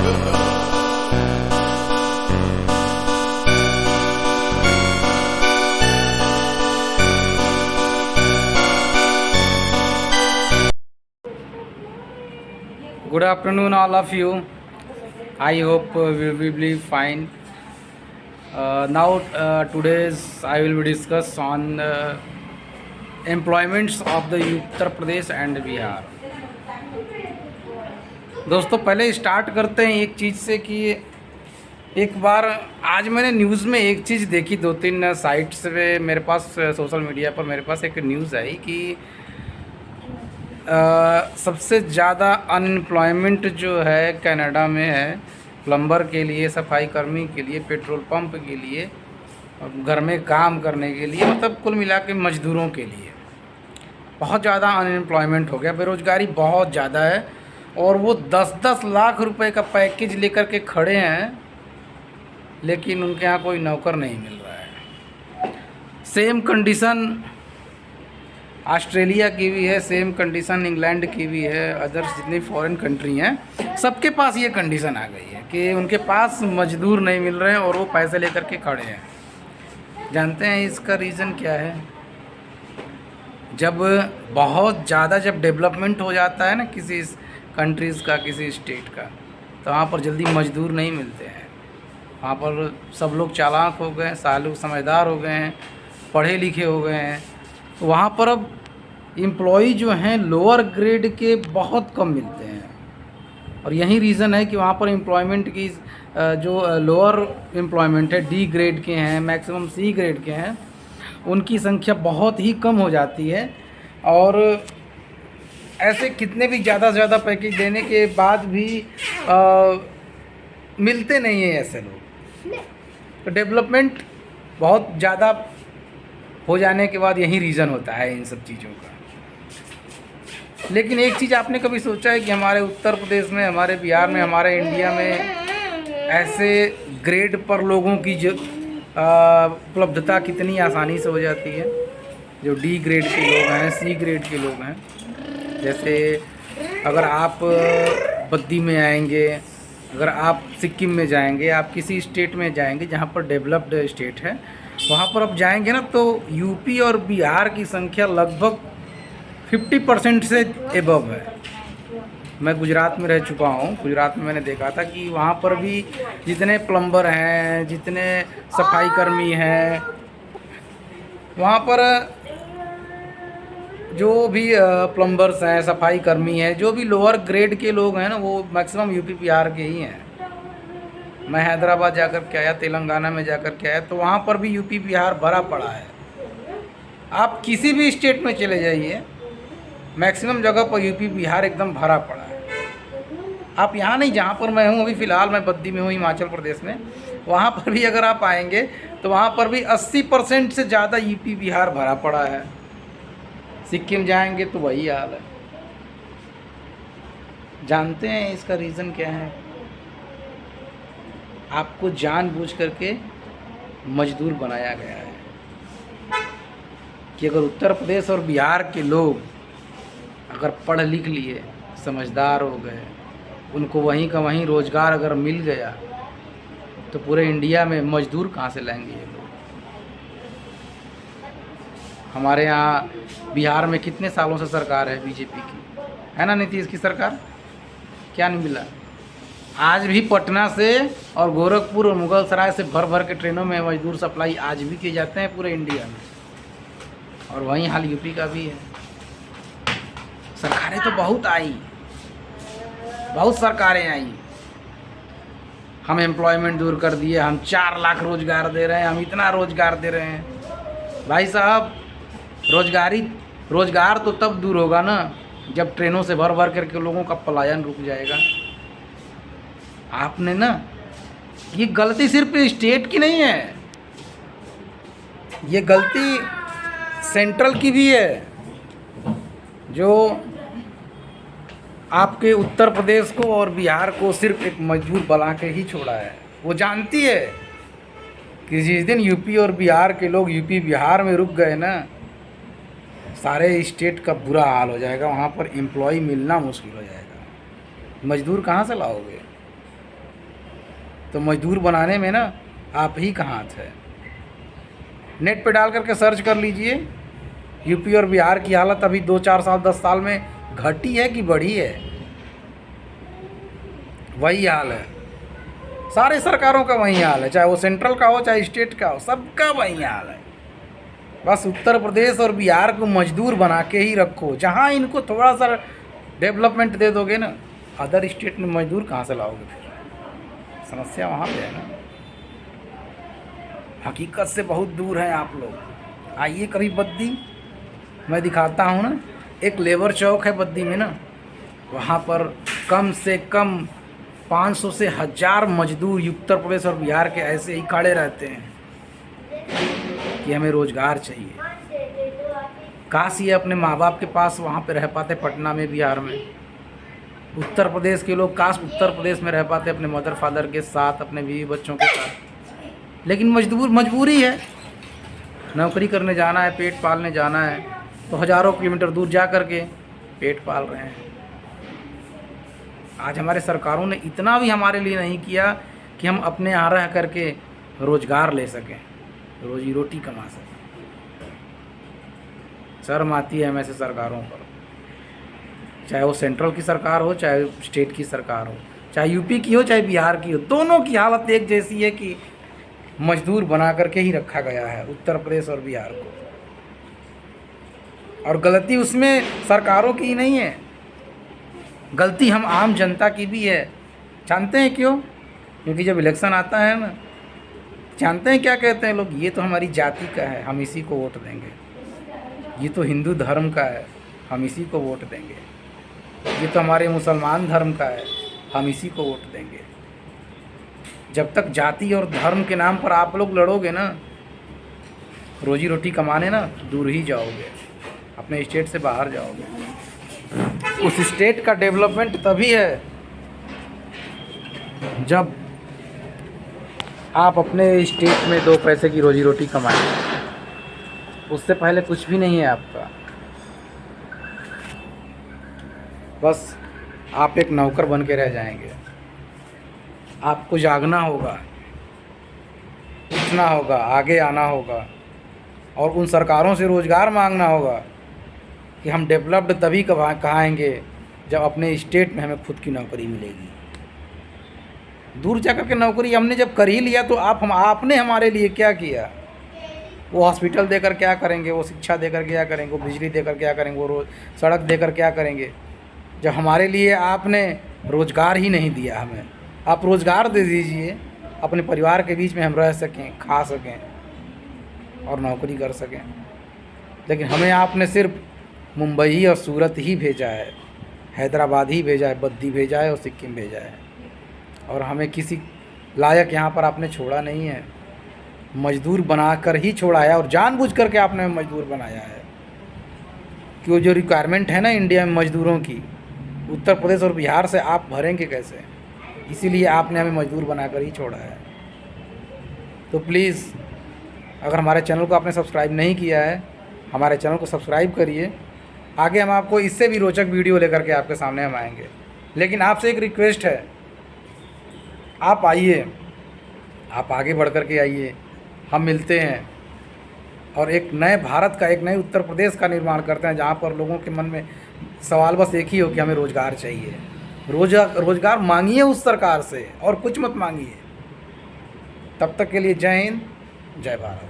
Good afternoon, all of you. I hope we will be fine. Today's I will be discuss on employments of the Uttar Pradesh and Bihar. दोस्तों पहले start करते हैं एक चीज़ से कि एक बार आज मैंने न्यूज़ में एक चीज़ देखी, 2-3 साइट्स पे मेरे पास सोशल मीडिया पर मेरे पास एक न्यूज़ आई कि सबसे ज़्यादा अनएम्प्लॉयमेंट जो है कनाडा में है, प्लम्बर के लिए, सफाई कर्मी के लिए, पेट्रोल पंप के लिए, घर में काम करने के लिए, मतलब कुल मिला के मज़दूरों के लिए बहुत ज़्यादा अनएम्प्लॉयमेंट हो गया। बेरोज़गारी बहुत ज़्यादा है और वो 10-10 लाख रुपए का पैकेज लेकर के खड़े हैं, लेकिन उनके यहाँ कोई नौकर नहीं मिल रहा है। सेम कंडीशन ऑस्ट्रेलिया की भी है, सेम कंडीशन इंग्लैंड की भी है, अदर्स जितनी फॉरेन कंट्री हैं सबके पास ये कंडीशन आ गई है कि उनके पास मज़दूर नहीं मिल रहे हैं और वो पैसे लेकर के खड़े हैं। जानते हैं इसका रीज़न क्या है? जब बहुत ज़्यादा जब डेवलपमेंट हो जाता है ना किसी कंट्रीज़ का, किसी स्टेट का, तो वहाँ पर जल्दी मज़दूर नहीं मिलते हैं। वहाँ पर सब लोग चालाक हो गए, सालों समझदार हो गए हैं, पढ़े लिखे हो गए हैं, तो वहाँ पर अब एम्प्लॉई जो हैं लोअर ग्रेड के बहुत कम मिलते हैं। और यही रीज़न है कि वहाँ पर एम्प्लॉयमेंट की जो लोअर एम्प्लॉयमेंट है, डी ग्रेड के हैं, मैक्सिमम सी ग्रेड के हैं, उनकी संख्या बहुत ही कम हो जाती है। और ऐसे कितने भी ज़्यादा से ज़्यादा पैकेज देने के बाद भी मिलते नहीं हैं ऐसे लोग। तो डेवलपमेंट बहुत ज़्यादा हो जाने के बाद यही रीज़न होता है इन सब चीज़ों का। लेकिन एक चीज़ आपने कभी सोचा है कि हमारे उत्तर प्रदेश में, हमारे बिहार में, हमारे इंडिया में ऐसे ग्रेड पर लोगों की जो उपलब्धता कितनी आसानी से हो जाती है? जो डी ग्रेड के लोग हैं, सी ग्रेड के लोग हैं, जैसे अगर आप बद्दी में आएंगे, अगर आप सिक्किम में जाएंगे, आप किसी स्टेट में जाएंगे जहाँ पर डेवलप्ड स्टेट है, वहाँ पर आप जाएंगे ना तो यूपी और बिहार की संख्या लगभग 50% से एबव है। मैं गुजरात में रह चुका हूँ, गुजरात में मैंने देखा था कि वहाँ पर भी जितने प्लम्बर हैं, जितने सफाई कर्मी हैं, वहाँ पर जो भी प्लम्बर्स हैं, सफाई कर्मी हैं, जो भी लोअर ग्रेड के लोग हैं ना, वो मैक्सिमम यूपी बिहार के ही हैं। मैं हैदराबाद जाकर के आया, तेलंगाना में जाकर के आया, तो वहाँ पर भी यूपी बिहार भरा पड़ा है। आप किसी भी स्टेट में चले जाइए, मैक्सिमम जगह पर यूपी बिहार एकदम भरा पड़ा है। आप यहाँ नहीं, जहाँ पर मैं हूँ अभी फ़िलहाल मैं बद्दी में हूँ, हिमाचल प्रदेश में, वहाँ पर भी अगर आप आएंगे तो वहाँ पर भी 80% से ज़्यादा यूपी बिहार भरा पड़ा है। सिक्किम जाएंगे तो वही हाल है। जानते हैं इसका रीज़न क्या है? आपको जानबूझ करके मजदूर बनाया गया है कि अगर उत्तर प्रदेश और बिहार के लोग अगर पढ़ लिख लिए, समझदार हो गए, उनको वहीं का वहीं रोज़गार अगर मिल गया, तो पूरे इंडिया में मजदूर कहाँ से लाएंगे ये लोग? हमारे यहाँ बिहार में कितने सालों से सरकार है बीजेपी की, है ना, नीतीश की सरकार? क्या नहीं मिला? आज भी पटना से और गोरखपुर और मुगलसराय से भर भर के ट्रेनों में मजदूर सप्लाई आज भी किए जाते हैं पूरे इंडिया में। और वहीं हाल यूपी का भी है। सरकारें तो बहुत आई, बहुत सरकारें आई, हम एम्प्लॉयमेंट दूर कर दिए, हम 4 लाख रोज़गार दे रहे हैं, हम इतना रोज़गार दे रहे हैं। भाई साहब, रोज़गार तो तब दूर होगा ना जब ट्रेनों से भर भर करके लोगों का पलायन रुक जाएगा। आपने ना, ये गलती सिर्फ स्टेट की नहीं है, ये गलती सेंट्रल की भी है, जो आपके उत्तर प्रदेश को और बिहार को सिर्फ एक मजबूर बना के ही छोड़ा है। वो जानती है कि जिस दिन यूपी और बिहार के लोग यूपी बिहार में रुक गए ना, सारे स्टेट का बुरा हाल हो जाएगा, वहाँ पर एम्प्लॉय मिलना मुश्किल हो जाएगा। मजदूर कहाँ से लाओगे? तो मजदूर बनाने में ना आप ही का हाथ है। नेट पे डाल करके सर्च कर लीजिए, यूपी और बिहार की हालत अभी 2-4 साल 10 साल में घटी है कि बढ़ी है। वही हाल है, सारे सरकारों का वही हाल है, चाहे वो सेंट्रल का हो चाहे स्टेट का हो, सबका वही हाल है। बस उत्तर प्रदेश और बिहार को मजदूर बना के ही रखो। जहाँ इनको थोड़ा सा डेवलपमेंट दे दोगे ना, अदर स्टेट में मजदूर कहाँ से लाओगे? फिर समस्या वहाँ पे है ना। हकीकत से बहुत दूर हैं आप लोग। आइए कभी बद्दी, मैं दिखाता हूँ ना। एक लेबर चौक है बद्दी में ना, वहाँ पर कम से कम 500 से 1000 मजदूर उत्तर प्रदेश और बिहार के ऐसे ही खड़े रहते हैं कि हमें रोज़गार चाहिए। काश ये अपने माँ बाप के पास वहाँ पे रह पाते, पटना में, बिहार में। उत्तर प्रदेश के लोग काश उत्तर प्रदेश में रह पाते अपने मदर फादर के साथ, अपने बीवी बच्चों के साथ। लेकिन मजबूरी है, नौकरी करने जाना है, पेट पालने जाना है, तो हज़ारों किलोमीटर दूर जा कर के पेट पाल रहे हैं। आज हमारे सरकारों ने इतना भी हमारे लिए नहीं किया कि हम अपने यहाँ रह करके रोज़गार ले सकें, रोजी रोटी कमा सकें। शर्म आती है हमें ऐसे सरकारों पर, चाहे वो सेंट्रल की सरकार हो चाहे स्टेट की सरकार हो, चाहे यूपी की हो चाहे बिहार की हो। दोनों की हालत एक जैसी है कि मजदूर बना करके ही रखा गया है उत्तर प्रदेश और बिहार को। और गलती उसमें सरकारों की ही नहीं है, गलती हम आम जनता की भी है। जानते हैं क्यों? क्योंकि जब इलेक्शन आता है ना, जानते हैं क्या कहते हैं लोग? ये तो हमारी जाति का है, हम इसी को वोट देंगे। ये तो हिंदू धर्म का है, हम इसी को वोट देंगे। ये तो हमारे मुसलमान धर्म का है, हम इसी को वोट देंगे। जब तक जाति और धर्म के नाम पर आप लोग लड़ोगे ना, रोजी रोटी कमाने ना, दूर ही जाओगे, अपने स्टेट से बाहर जाओगे। उस स्टेट का डेवलपमेंट तभी है जब आप अपने स्टेट में 2 पैसे की रोजी रोटी कमाएं। उससे पहले कुछ भी नहीं है आपका। बस आप एक नौकर बन के रह जाएंगे। आपको जागना होगा, उठना होगा, आगे आना होगा और उन सरकारों से रोज़गार मांगना होगा कि हम डेवलप्ड तभी कहाएंगे जब अपने स्टेट में हमें खुद की नौकरी मिलेगी। दूर जाकर के नौकरी हमने जब कर ही लिया तो आपने हमारे लिए क्या किया? वो हॉस्पिटल देकर क्या करेंगे, वो शिक्षा देकर क्या करेंगे, वो बिजली देकर क्या करेंगे, वो सड़क देकर क्या करेंगे, जब हमारे लिए आपने रोज़गार ही नहीं दिया हमें। आप रोज़गार दे दीजिए, अपने परिवार के बीच में हम रह सकें, खा सकें और नौकरी कर सकें। लेकिन हमें आपने सिर्फ मुंबई और सूरत ही भेजा है, हैदराबाद ही भेजा है, बद्दी भेजा है और सिक्किम भेजा है, और हमें किसी लायक यहाँ पर आपने छोड़ा नहीं है। मजदूर बनाकर ही छोड़ा है और जानबूझ करके आपने मजदूर बनाया है कि वो जो रिक्वायरमेंट है ना इंडिया में मजदूरों की, उत्तर प्रदेश और बिहार से आप भरेंगे कैसे? इसीलिए आपने हमें मजदूर बनाकर ही छोड़ा है। तो प्लीज़, अगर हमारे चैनल को आपने सब्सक्राइब नहीं किया है, हमारे चैनल को सब्सक्राइब करिए। आगे हम आपको इससे भी रोचक वीडियो लेकर के आपके सामने हम आएंगे। लेकिन आपसे एक रिक्वेस्ट है, आप आइए, आप आगे बढ़ कर के आइए, हम मिलते हैं और एक नए भारत का, एक नए उत्तर प्रदेश का निर्माण करते हैं, जहाँ पर लोगों के मन में सवाल बस एक ही हो कि हमें रोज़गार चाहिए। रोज़गार मांगिए उस सरकार से और कुछ मत मांगिए। तब तक के लिए जय हिंद, जय भारत।